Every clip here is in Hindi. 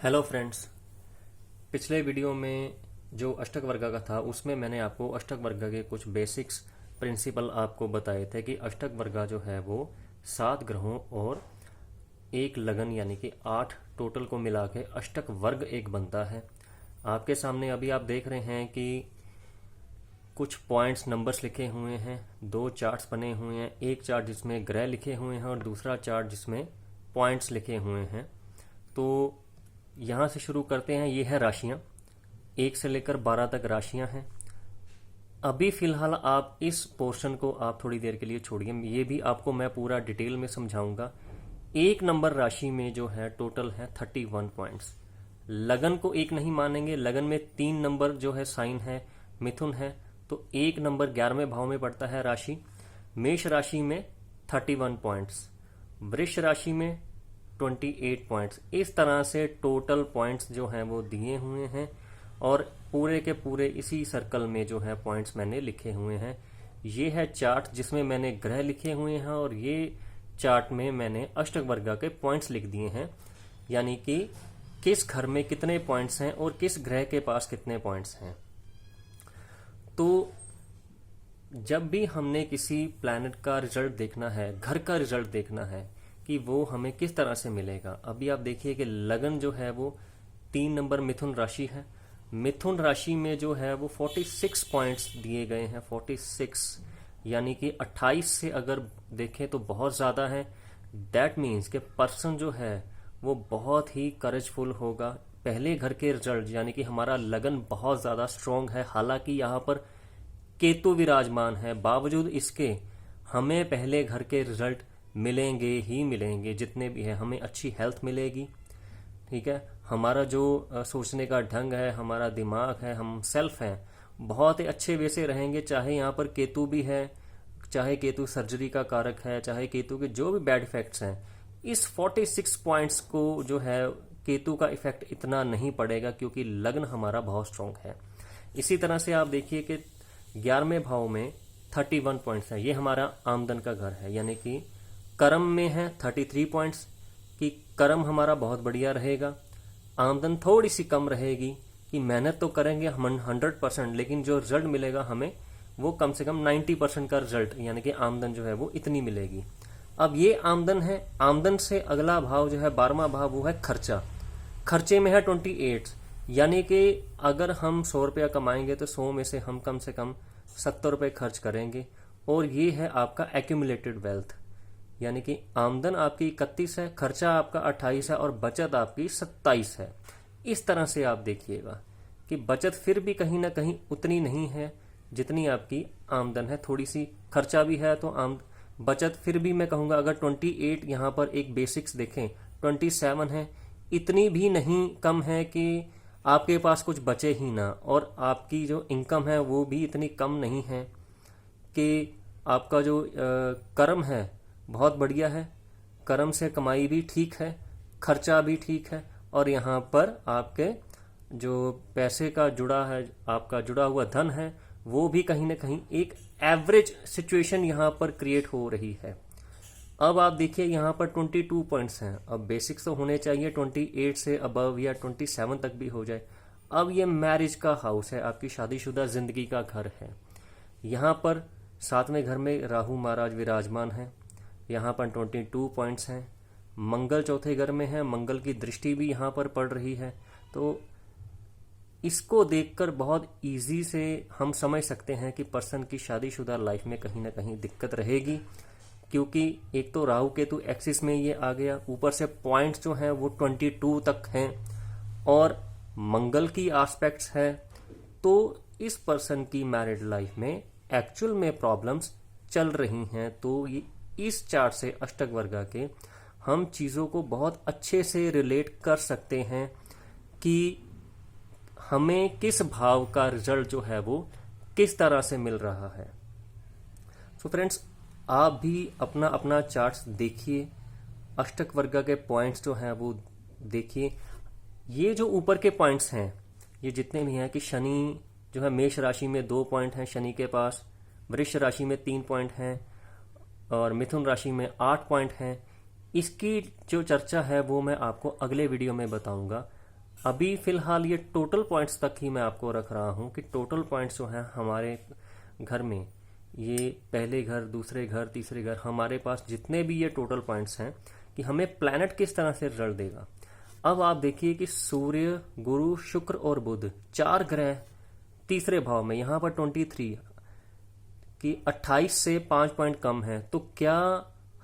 Hello friends. पिछले वीडियो में जो अष्टक वर्ग का था उसमें मैंने आपको अष्टक वर्ग के कुछ बेसिक्स प्रिंसिपल आपको बताए थे कि अष्टक वर्ग जो है वो 7 ग्रहों और एक लगन यानी कि 8 टोटल को मिला के अष्टक वर्ग एक बनता है। आपके सामने अभी आप देख रहे हैं कि कुछ पॉइंट्स नंबर्स लिखे हुए हैं, 2 चार्ट्स बने हुए हैं, एक चार्ट जिसमें ग्रह लिखे हुए हैं और दूसरा चार्ट जिसमें पॉइंट्स लिखे हुए हैं। तो यहाँ से शुरू करते हैं। ये है राशियां, 1 से लेकर 12 तक राशियां हैं। अभी फिलहाल आप इस पोर्शन को आप थोड़ी देर के लिए छोड़िए, ये भी आपको मैं पूरा डिटेल में समझाऊंगा। 1 नंबर राशि में जो है टोटल है 31 पॉइंट्स। लगन को एक नहीं मानेंगे, लगन में 3 नंबर जो है साइन है, मिथुन है, तो 1 नंबर 11वें भाव में पड़ता है राशि। मेष राशि में 31 पॉइंट्स, वृष राशि में 28 पॉइंट्स। इस तरह से टोटल पॉइंट्स जो हैं वो दिए हुए हैं और पूरे के पूरे इसी सर्कल में जो है पॉइंट्स मैंने लिखे हुए हैं। ये है चार्ट जिसमें मैंने ग्रह लिखे हुए हैं और ये चार्ट में मैंने अष्टक वर्ग के पॉइंट्स लिख दिए हैं, यानी कि किस घर में कितने पॉइंट्स हैं और किस ग्रह के पास कितने पॉइंट्स हैं। तो जब भी हमने किसी प्लैनेट का रिजल्ट देखना है, घर का रिजल्ट देखना है कि वो हमें किस तरह से मिलेगा। अभी आप देखिए कि लगन जो है वो 3 नंबर मिथुन राशि है। मिथुन राशि में जो है वो 46 पॉइंट्स दिए गए हैं, 46 यानी कि 28 से अगर देखें तो बहुत ज़्यादा है। दैट मीन्स कि पर्सन जो है वो बहुत ही करेजफुल होगा। पहले घर के रिजल्ट यानी कि हमारा लगन बहुत ज़्यादा स्ट्रांग है, हालांकि यहाँ पर केतु विराजमान है, बावजूद इसके हमें पहले घर के रिजल्ट मिलेंगे ही मिलेंगे। जितने भी है हमें अच्छी हेल्थ मिलेगी, ठीक है। हमारा जो सोचने का ढंग है, हमारा दिमाग है, हम सेल्फ हैं, बहुत ही अच्छे वे से रहेंगे। चाहे यहाँ पर केतु भी है, चाहे केतु सर्जरी का कारक है, चाहे केतु के जो भी बैड इफेक्ट्स हैं, इस 46 पॉइंट्स को जो है केतु का इफेक्ट इतना नहीं पड़ेगा क्योंकि लग्न हमारा बहुत स्ट्रांग है। इसी तरह से आप देखिए कि 11वें भाव में 31 पॉइंट्स है। ये हमारा आमदन का घर है, यानी कि कर्म में है 33 पॉइंट्स कि कर्म हमारा बहुत बढ़िया रहेगा। आमदन थोड़ी सी कम रहेगी कि मेहनत तो करेंगे हम 100%, लेकिन जो रिजल्ट मिलेगा हमें वो कम से कम 90% का रिजल्ट यानी कि आमदन जो है वो इतनी मिलेगी। अब ये आमदन है। आमदन से अगला भाव जो है 12वां भाव वो है खर्चा। खर्चे में है 28, यानी कि अगर हम 100 रुपया कमाएंगे तो 100 में से हम कम से कम 70 रुपये खर्च करेंगे। और ये है आपका एक्यूमुलेटेड वेल्थ, यानी कि आमदन आपकी 31 है, खर्चा आपका 28 है और बचत आपकी 27 है। इस तरह से आप देखिएगा कि बचत फिर भी कहीं ना कहीं उतनी नहीं है जितनी आपकी आमदन है। थोड़ी सी खर्चा भी है तो बचत फिर भी मैं कहूँगा अगर 28 यहाँ पर एक बेसिक्स देखें 27 है, इतनी भी नहीं कम है कि आपके पास कुछ बचे ही ना, और आपकी जो इनकम है वो भी इतनी कम नहीं है कि आपका जो कर्म है बहुत बढ़िया है, कर्म से कमाई भी ठीक है, खर्चा भी ठीक है, और यहाँ पर आपके जो पैसे का जुड़ा है, आपका जुड़ा हुआ धन है, वो भी कहीं ना कहीं एक एवरेज सिचुएशन यहाँ पर क्रिएट हो रही है। अब आप देखिए यहाँ पर 22 पॉइंट्स हैं। अब बेसिक्स तो होने चाहिए 28 से अबव या 27 तक भी हो जाए। अब ये मैरिज का हाउस है, आपकी शादीशुदा जिंदगी का घर है। यहाँ पर 7वें घर में राहु महाराज विराजमान है। यहाँ पर 22 पॉइंट्स हैं। मंगल 4थे घर में है, मंगल की दृष्टि भी यहाँ पर पड़ रही है। तो इसको देखकर बहुत इजी से हम समझ सकते हैं कि पर्सन की शादीशुदा लाइफ में कहीं ना कहीं दिक्कत रहेगी, क्योंकि एक तो राहु केतु एक्सिस में ये आ गया, ऊपर से पॉइंट्स जो हैं वो 22 तक हैं और मंगल की एस्पेक्ट्स है। तो इस पर्सन की मैरिड लाइफ में एक्चुअल में प्रॉब्लम्स चल रही हैं। तो ये इस चार्ट से अष्टक वर्ग के हम चीज़ों को बहुत अच्छे से रिलेट कर सकते हैं कि हमें किस भाव का रिजल्ट जो है वो किस तरह से मिल रहा है। तो फ्रेंड्स, आप भी अपना अपना चार्ट्स देखिए, अष्टक वर्ग के पॉइंट्स जो हैं वो देखिए। ये जो ऊपर के पॉइंट्स हैं, ये जितने भी हैं कि शनि जो है मेष राशि में 2 पॉइंट हैं शनि के पास, वृष राशि में 3 पॉइंट हैं और मिथुन राशि में 8 पॉइंट हैं। इसकी जो चर्चा है वो मैं आपको अगले वीडियो में बताऊंगा। अभी फिलहाल ये टोटल पॉइंट्स तक ही मैं आपको रख रहा हूँ कि टोटल पॉइंट्स जो हैं हमारे घर में, ये पहले घर, दूसरे घर, तीसरे घर, हमारे पास जितने भी ये टोटल पॉइंट्स हैं कि हमें प्लैनेट किस तरह से रिजल्ट देगा। अब आप देखिए कि सूर्य, गुरु, शुक्र और बुध, 4 ग्रह तीसरे भाव में, यहाँ पर 23 कि 28 से 5 पॉइंट कम है। तो क्या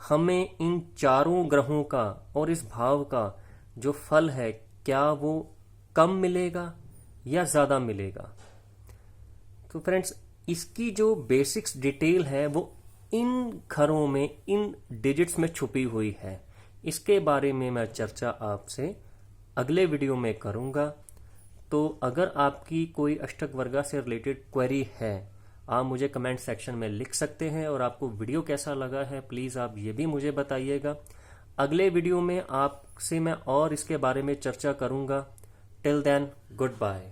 हमें इन चारों ग्रहों का और इस भाव का जो फल है, क्या वो कम मिलेगा या ज़्यादा मिलेगा? तो फ्रेंड्स, इसकी जो बेसिक्स डिटेल है वो इन घरों में, इन डिजिट्स में छुपी हुई है। इसके बारे में मैं चर्चा आपसे अगले वीडियो में करूंगा। तो अगर आपकी कोई अष्टक वर्गा से रिलेटेड क्वेरी है, आप मुझे कमेंट सेक्शन में लिख सकते हैं। और आपको वीडियो कैसा लगा है प्लीज़ आप ये भी मुझे बताइएगा। अगले वीडियो में आपसे मैं और इसके बारे में चर्चा करूंगा। Till then, good bye.